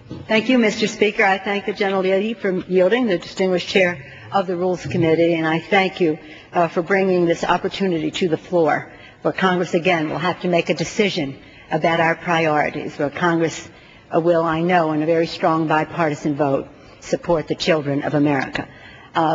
Thank you, Mr. Speaker. I thank the gentlelady for yielding, the distinguished chair of the Rules Committee, and I thank you for bringing this opportunity to the floor, where Congress again will have to make a decision about our priorities, where Congress will, I know, in a very strong bipartisan vote, support the children of America.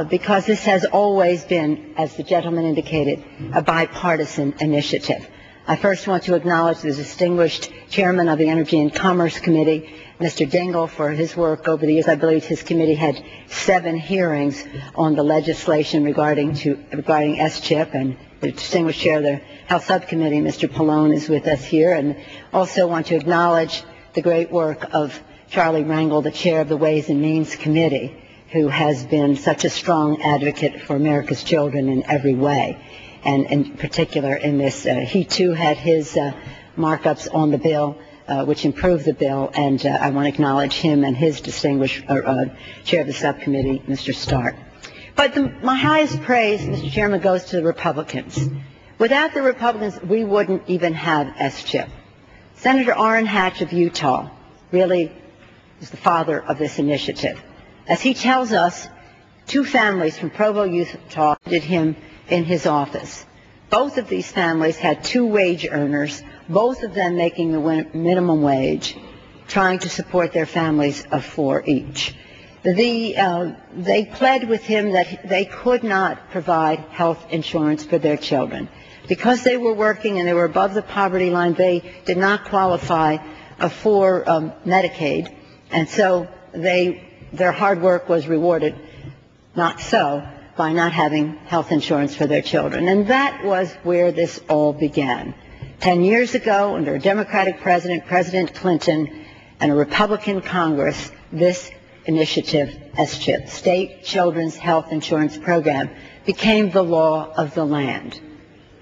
Because this has always been, as the gentleman indicated, a bipartisan initiative. I first want to acknowledge the distinguished chairman of the Energy and Commerce Committee, Mr. Dingell, for his work over the years. I believe his committee had 7 hearings on the legislation regarding SCHIP, and the distinguished chair of the Health Subcommittee, Mr. Pelosi, is with us here. And also want to acknowledge the great work of Charlie Rangel, the chair of the Ways and Means Committee, who has been such a strong advocate for America's children in every way. And in particular in this, he too had his markups on the bill, which improved the bill, and I want to acknowledge him and his distinguished chair of the subcommittee, Mr. Stark. But my highest praise, Mr. Chairman, goes to the Republicans. Without the Republicans, we wouldn't even have SCHIP. Senator Orrin Hatch of Utah really is the father of this initiative. As he tells us, 2 families from Provo, Utah, did him in his office. Both of these families had 2 wage earners, both of them making the minimum wage, trying to support their families of 4 each. They pled with him that they could not provide health insurance for their children. Because they were working and they were above the poverty line, they did not qualify for Medicaid, and so their hard work was rewarded, not so, by not having health insurance for their children. And that was where this all began. 10 years ago, under a Democratic president, President Clinton, and a Republican Congress, this initiative, SCHIP, State Children's Health Insurance Program, became the law of the land.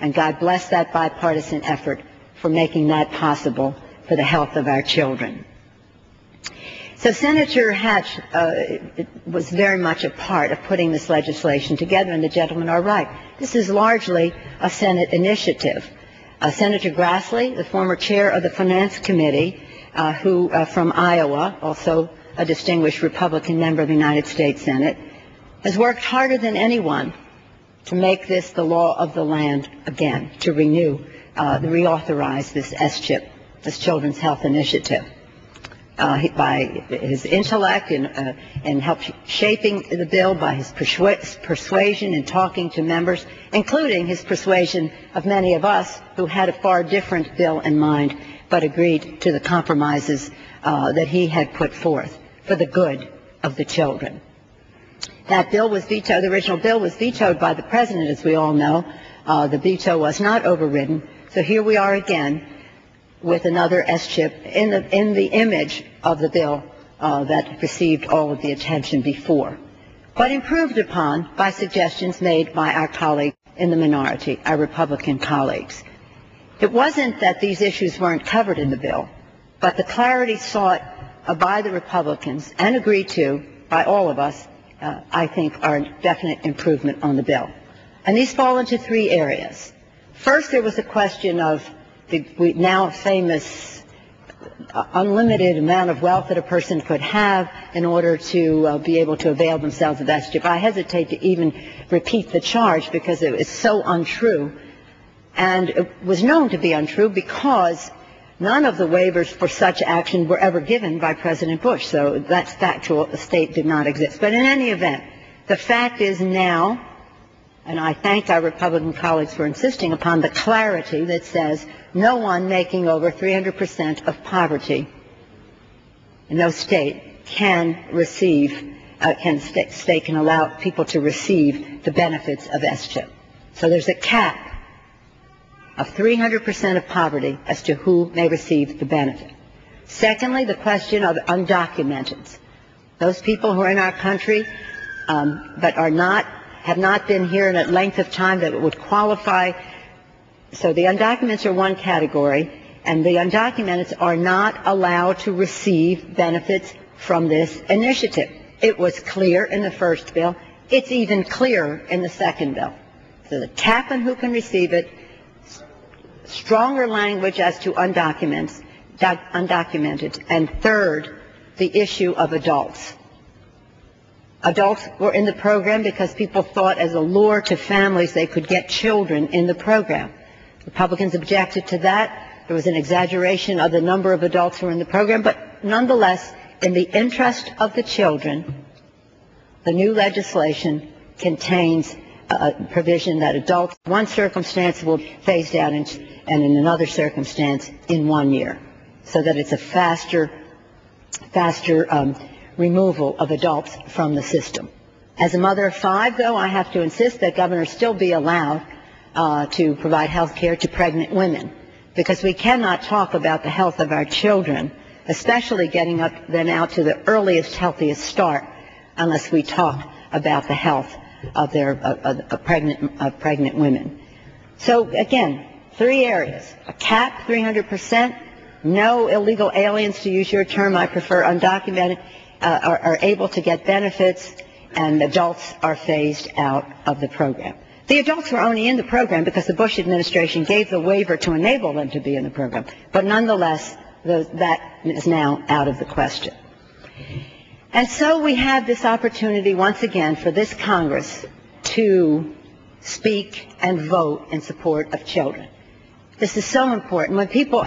And God bless that bipartisan effort for making that possible for the health of our children. So Senator Hatch was very much a part of putting this legislation together, and the gentlemen are right. This is largely a Senate initiative. Senator Grassley, the former chair of the Finance Committee, who from Iowa, also a distinguished Republican member of the United States Senate, has worked harder than anyone to make this the law of the land again, to reauthorize this SCHIP, this Children's Health Initiative. By his intellect and help shaping the bill, by his persuasion in talking to members, including his persuasion of many of us who had a far different bill in mind, but agreed to the compromises that he had put forth for the good of the children. That bill was vetoed. The original bill was vetoed by the president, as we all know. The veto was not overridden. So here we are again with another SCHIP in the image of the bill that received all of the attention before, but improved upon by suggestions made by our colleagues in the minority, our Republican colleagues. It wasn't that these issues weren't covered in the bill, but the clarity sought by the Republicans and agreed to by all of us, I think, are a definite improvement on the bill. And these fall into 3 areas. First, there was a question of the now famous unlimited amount of wealth that a person could have in order to be able to avail themselves of SCHIP. I hesitate to even repeat the charge because it is so untrue, and it was known to be untrue because none of the waivers for such action were ever given by President Bush, so that's factual. The state did not exist. But in any event, the fact is now, and I thank our Republican colleagues for insisting upon the clarity that says no one making over 300% of poverty in no state can receive, state can allow people to receive the benefits of SCHIP. So there's a cap of 300% of poverty as to who may receive the benefit. Secondly, the question of undocumented. Those people who are in our country but have not been here in a length of time that would qualify. So the undocumented are one category, and the undocumented are not allowed to receive benefits from this initiative. It was clear in the first bill. It's even clearer in the second bill. So the cap on who can receive it, stronger language as to undocumented, and third, the issue of adults. Adults were in the program because people thought as a lure to families they could get children in the program. Republicans objected to that. There was an exaggeration of the number of adults who were in the program, but nonetheless, in the interest of the children, the new legislation contains a provision that adults in one circumstance will be phased out and in another circumstance in 1 year, so that it's a faster removal of adults from the system. As a mother of 5, though, I have to insist that governors still be allowed to provide health care to pregnant women, because we cannot talk about the health of our children, especially getting them out to the earliest, healthiest start, unless we talk about the health of pregnant women. So again, 3 areas: a cap, 300%, no illegal aliens, to use your term, I prefer undocumented, are able to get benefits, and adults are phased out of the program. The adults were only in the program because the Bush administration gave the waiver to enable them to be in the program, but nonetheless, that is now out of the question. And so we have this opportunity once again for this Congress to speak and vote in support of children. This is so important. When people